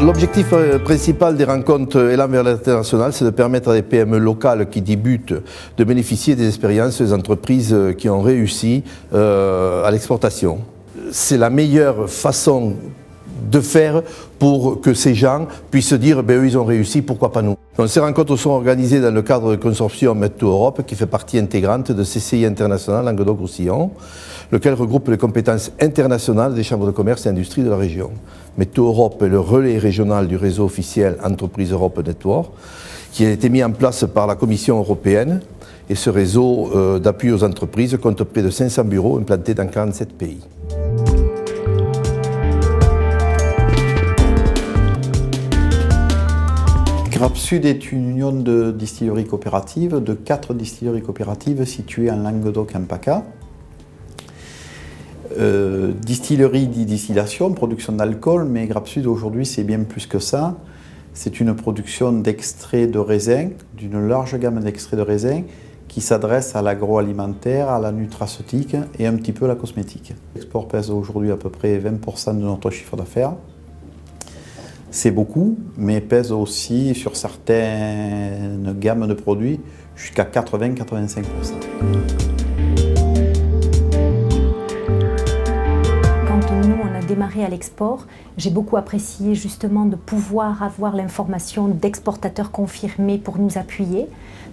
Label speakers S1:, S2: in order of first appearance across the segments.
S1: L'objectif principal des rencontres Élan vers l'international, c'est de permettre à des PME locales qui débutent de bénéficier des expériences des entreprises qui ont réussi à l'exportation. C'est la meilleure façon de faire pour que ces gens puissent se dire eux ils ont réussi, pourquoi pas nous. Donc, ces rencontres sont organisées dans le cadre du consortium Med2Europe qui fait partie intégrante de CCI International Languedoc-Roussillon, lequel regroupe les compétences internationales des chambres de commerce et industrie de la région. Med2Europe est le relais régional du réseau officiel Entreprise Europe Network qui a été mis en place par la Commission européenne et ce réseau d'appui aux entreprises compte près de 500 bureaux implantés dans 47 pays.
S2: Grappe Sud est une union de distilleries coopératives, de 4 distilleries coopératives situées en Languedoc-en-PACA. Distillerie dit distillation, production d'alcool, mais Grappe Sud aujourd'hui c'est bien plus que ça. C'est une production d'extraits de raisin, d'une large gamme d'extraits de raisin qui s'adresse à l'agroalimentaire, à la nutraceutique et un petit peu à la cosmétique. L'export pèse aujourd'hui à peu près 20% de notre chiffre d'affaires. C'est beaucoup, mais pèse aussi sur certaines gammes de produits jusqu'à 80-85%.
S3: Démarré à l'export, j'ai beaucoup apprécié justement de pouvoir avoir l'information d'exportateurs confirmés pour nous appuyer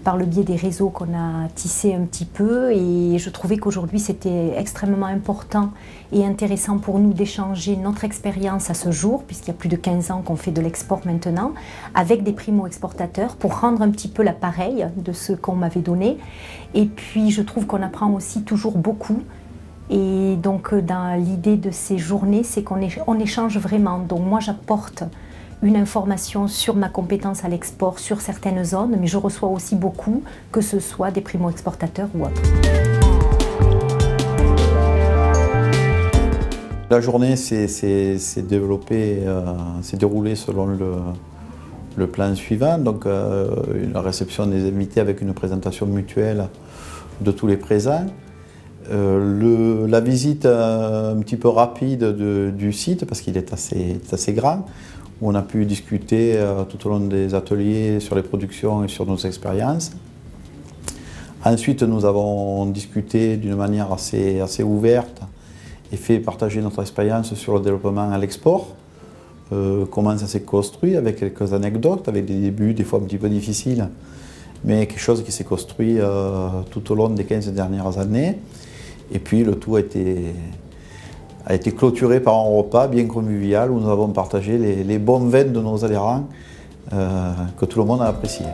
S3: par le biais des réseaux qu'on a tissés un petit peu, et je trouvais qu'aujourd'hui c'était extrêmement important et intéressant pour nous d'échanger notre expérience à ce jour, puisqu'il y a plus de 15 ans qu'on fait de l'export maintenant, avec des primo-exportateurs pour rendre un petit peu l'appareil de ce qu'on m'avait donné. Et puis je trouve qu'on apprend aussi toujours beaucoup. Et donc dans l'idée de ces journées, c'est qu'on échange vraiment. Donc moi j'apporte une information sur ma compétence à l'export sur certaines zones, mais je reçois aussi beaucoup, que ce soit des primo-exportateurs ou autres.
S2: La journée s'est déroulée selon le plan suivant. Donc une réception des invités avec une présentation mutuelle de tous les présents. La visite un petit peu rapide du site, parce qu'il est assez grand, où on a pu discuter tout au long des ateliers sur les productions et sur nos expériences. Ensuite, nous avons discuté d'une manière assez ouverte et fait partager notre expérience sur le développement à l'export, comment ça s'est construit, avec quelques anecdotes, avec des débuts des fois un petit peu difficiles, mais quelque chose qui s'est construit tout au long des 15 dernières années. Et puis le tout a été clôturé par un repas bien convivial où nous avons partagé les bons vins de nos adhérents que tout le monde a apprécié.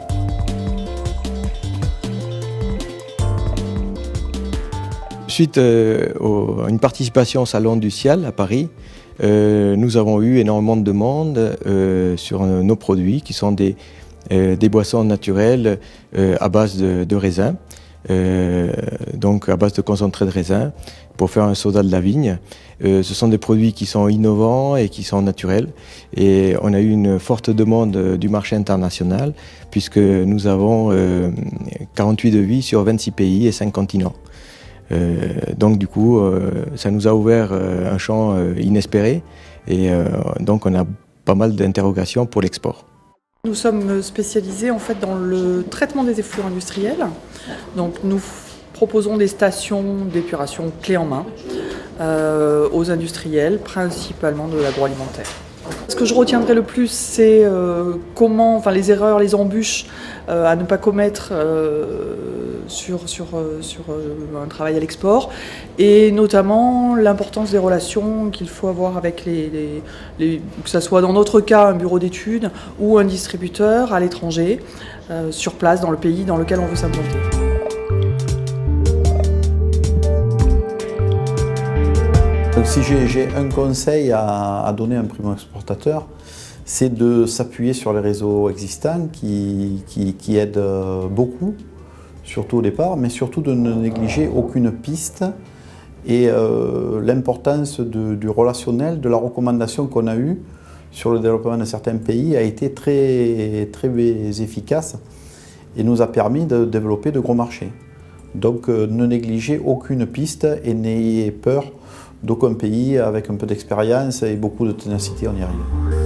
S4: Suite à une participation au Salon du Ciel à Paris, nous avons eu énormément de demandes sur nos produits qui sont des boissons naturelles à base de raisin. Donc à base de concentré de raisin pour faire un soda de la vigne. Ce sont des produits qui sont innovants et qui sont naturels, et on a eu une forte demande du marché international puisque nous avons 48 devis sur 26 pays et 5 continents. Donc du coup ça nous a ouvert un champ inespéré, et donc on a pas mal d'interrogations pour l'export.
S5: Nous sommes spécialisés en fait dans le traitement des effluents industriels. Donc nous proposons des stations d'épuration clés en main aux industriels, principalement de l'agroalimentaire. Ce que je retiendrai le plus, c'est les erreurs, les embûches à ne pas commettre sur un travail à l'export, et notamment l'importance des relations qu'il faut avoir avec que ce soit dans notre cas un bureau d'études ou un distributeur à l'étranger, sur place dans le pays dans lequel on veut s'implanter.
S2: Donc si j'ai un conseil à donner à un primo-exportateur, c'est de s'appuyer sur les réseaux existants qui aident beaucoup, surtout au départ, mais surtout de ne négliger aucune piste, et l'importance du relationnel, de la recommandation qu'on a eue sur le développement de certains pays a été très, très efficace et nous a permis de développer de gros marchés. Donc ne négligez aucune piste et n'ayez peur d'aucun pays. Avec un peu d'expérience et beaucoup de ténacité, on y arrive.